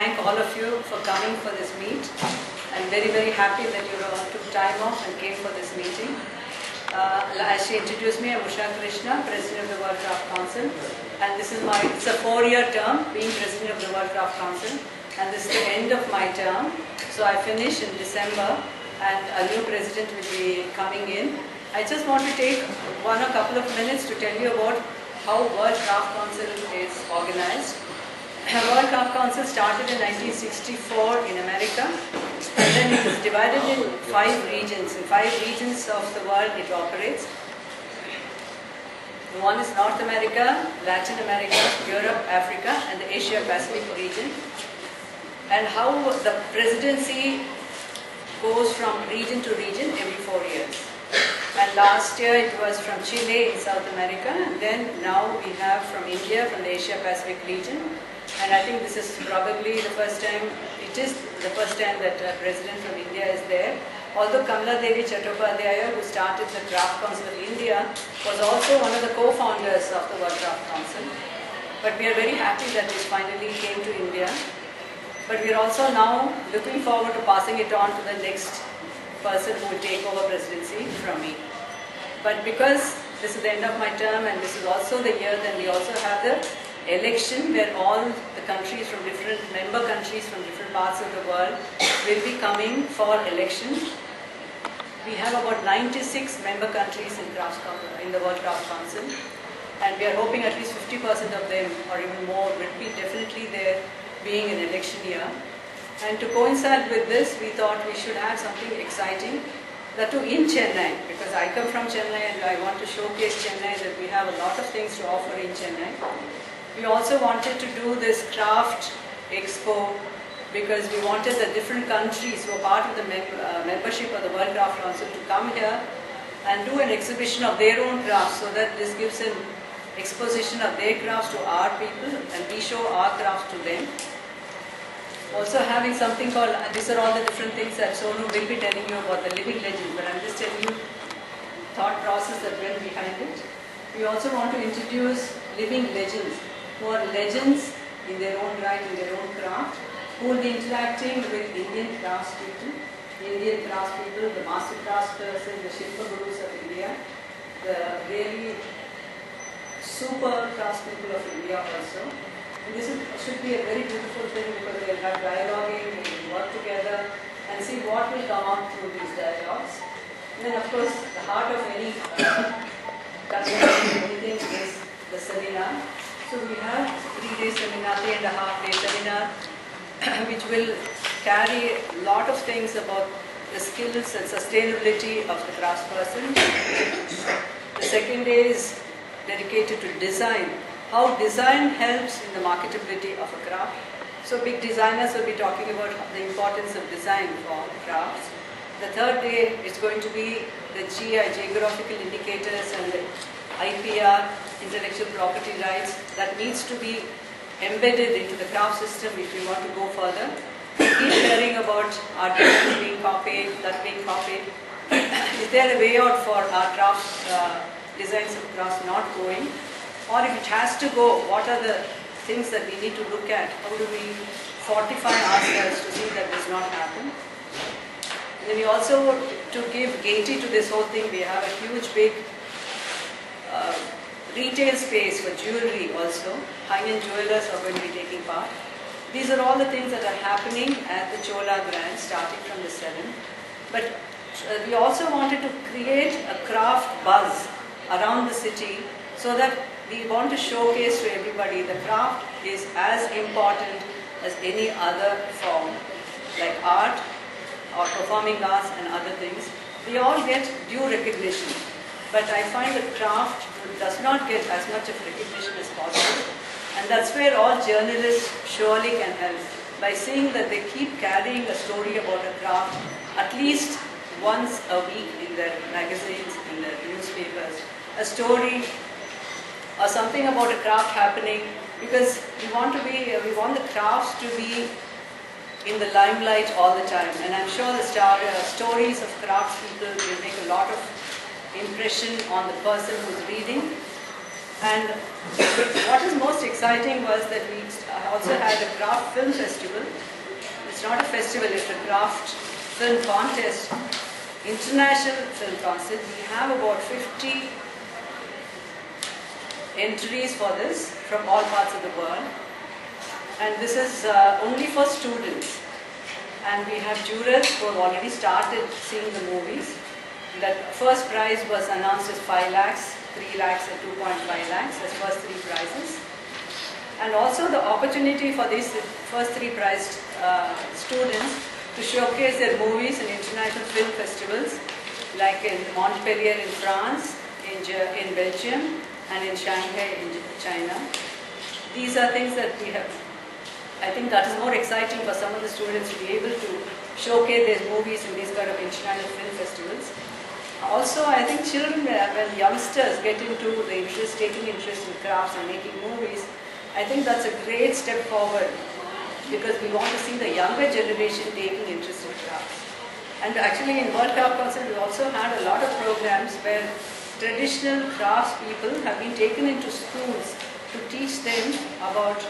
Thank all of you for coming for this meet. I'm very happy that you all took time off and came for this meeting. As she introduced me, I'm Usha Krishna, President of the World Craft Council, and it's a 4-year term being President of the World Craft Council, and this is the end of my term. So I finish in December, and a new president will be coming in. I just want to take a couple of minutes to tell you about how World Craft Council is organized. World Craft Council started in 1964 in America, and then it is divided in 5 regions. In 5 regions of the world it operates. One is North America, Latin America, Europe, Africa, and the Asia Pacific region. And how the presidency goes from region to region every 4 years. And last year it was from Chile in South America, and then now we have from India, from the Asia Pacific region. And I think this is probably the first time, it is the first time that a president from India is there. Although Kamala Devi Chattopadhyaya, who started the Craft Council of India, was also one of the co-founders of the World Craft Council. But we are very happy that it finally came to India. But we are also now looking forward to passing it on to the next person who will take over presidency from me. But because this is the end of my term and this is also the year, then we also have the election where all the countries from different member countries from different parts of the world will be coming for election. We have about 96 member countries in the World Craft Council, and we are hoping at least 50% of them or even more will be definitely there, being an election year. And to coincide with this, we thought we should have something exciting, that too in Chennai, because I come from Chennai and I want to showcase Chennai that we have a lot of things to offer in Chennai. We also wanted to do this craft expo because we wanted the different countries who are part of the membership of the World Craft Council to come here and do an exhibition of their own crafts, so that this gives an exposition of their crafts to our people and we show our crafts to them. Also having something called, these are all the different things that Sonu will be telling you about the living legends, but I'm just telling you thought process that went behind it. We also want to introduce living legends, who are legends in their own right, in their own craft, who will be interacting with Indian craftspeople, the master craftspersons, the Shilpa Gurus of India, the really super craftspeople of India also. And this should be a very beautiful thing because they will have dialoguing, they will work together and see what will come out through these dialogues. And then of course the heart of any anything is the seminar. So we have 3-day seminar, 3.5-day seminar, which will carry a lot of things about the skills and sustainability of the craftsperson. The second day is dedicated to design, how design helps in the marketability of a craft. So big designers will be talking about the importance of design for crafts. The third day is going to be the GI, geographical indicators, and the IPR, intellectual property rights, that needs to be embedded into the craft system if we want to go further. We keep hearing about our designs being copied, that being copied. Is there a way out for our crafts, designs of crafts not going? Or if it has to go, what are the things that we need to look at? How do we fortify ourselves to see that does not happen? And then we also, to give gaiety to this whole thing, we have a huge big retail space for jewelry also. High-end jewelers are going to be taking part. These are all the things that are happening at the Chola Grand starting from the 7th. But we also wanted to create a craft buzz around the city, so that we want to showcase to everybody the craft is as important as any other form, like art or performing arts and other things. They all get due recognition. But I find that craft does not get as much of recognition as possible. And that's where all journalists surely can help, by seeing that they keep carrying a story about a craft at least once a week in their magazines, in their newspapers. A story or something about a craft happening, because we want the crafts to be in the limelight all the time. And I'm sure the stories of craftspeople will make a lot of impression on the person who's reading. And what is most exciting was that we also had a craft film festival. It's not a festival, it's a craft film contest, international film contest. We have about 50 entries for this from all parts of the world. And this is only for students. And we have jurors who have already started seeing the movies. The first prize was announced as 5 lakhs, 3 lakhs and 2.5 lakhs as first 3 prizes. And also the opportunity for these first 3 prized students to showcase their movies in international film festivals like in Montpellier in France, in Belgium and in Shanghai in China. These are things that we have. I think that is more exciting for some of the students to be able to showcase their movies in these kind of international film festivals. Also, I think children, when youngsters get into the interest, taking interest in crafts and making movies, I think that's a great step forward because we want to see the younger generation taking interest in crafts. And actually in World Craft Council, we also had a lot of programs where traditional crafts people have been taken into schools to teach them about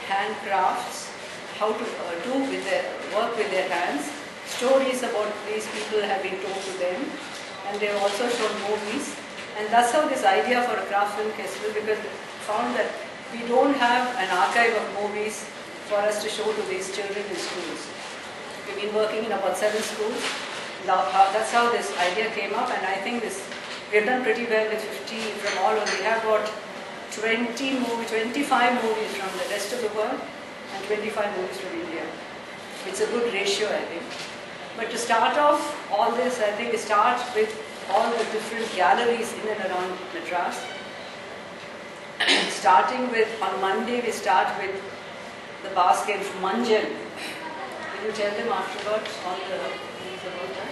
handcrafts, how to work with their hands. Stories about these people have been told to them, and they have also shown movies. And that's how this idea for a craft film festival, because we found that we don't have an archive of movies for us to show to these children in schools. We've been working in about 7 schools. That's how this idea came up, and I think we've done pretty well with 50 from all over. We have about 25 movies from the rest of the world and 25 movies from India. It's a good ratio, I think. But to start off all this, I think we start with all the different galleries in and around Madras. Starting with, on Monday, we start with the basket from Manjan. Will you tell them afterwards all the things about that?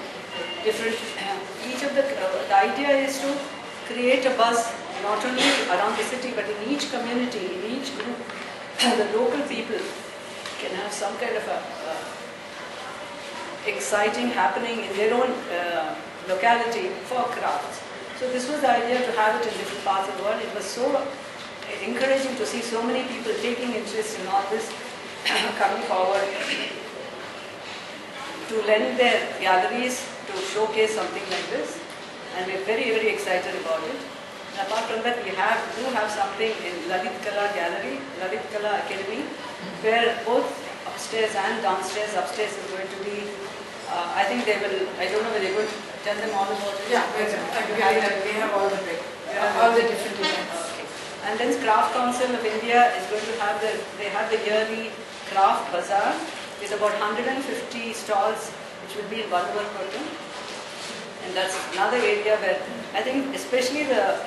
Different, each of the idea is to create a buzz not only around the city but in each community, in each group. The local people can have some kind of a exciting happening in their own locality for crafts. So this was the idea, to have it in different parts of the world. It was so encouraging to see so many people taking interest in all this, coming forward to lend their galleries to showcase something like this, and we're very, very excited about it. And apart from that, we do have something in Lalit Kala Gallery, Lalit Kala Academy, where both upstairs and downstairs. Upstairs is going to be, I think they will, I don't know whether they're going to tell them all about it. Yeah, we have all the different events. Okay. And then Craft Council of India is going to have they have the yearly Craft Bazaar. It's about 150 stalls which will be in Vallabhakottam. And that's another area where I think especially the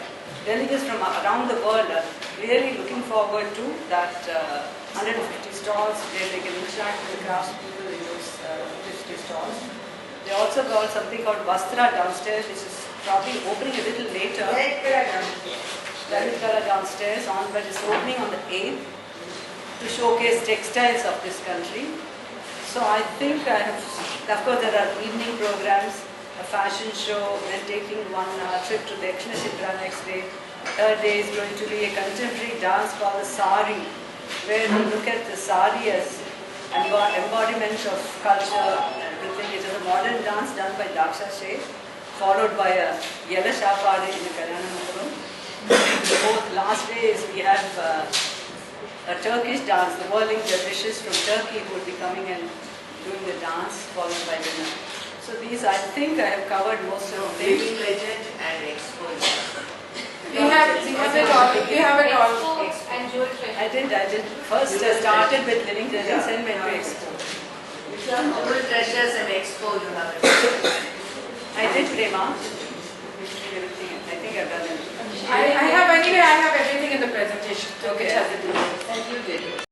delegates from around the world are really looking forward to that 150 stalls where they can interact with the crafts people in those 50 stalls. They also got something called Vastra downstairs, which is probably opening a little later. Lalit Kala downstairs, but it's opening on the 8th to showcase textiles of this country. So I think of course there are evening programs, a fashion show, then taking one trip to Dakshina Shindra next day. Third day is going to be a contemporary dance called the Sari, where we look at the Sari as an embodiment of culture and everything. It is a modern dance done by Daksha Sheth, followed by a Yela Shapade in the Kalyanamandapam. Both last days we have a Turkish dance, the whirling dervishes from Turkey who will be coming and doing the dance, followed by dinner. So these, I think I have covered most of them. Living legend and exposure. We have it all. And jewel treasure. I did. First I started with living legends and went to expo. Jewel treasures and expo you have it. I did Prema. Everything. I think I've done it. I have everything in the presentation. Okay. Which has the details. And you did it.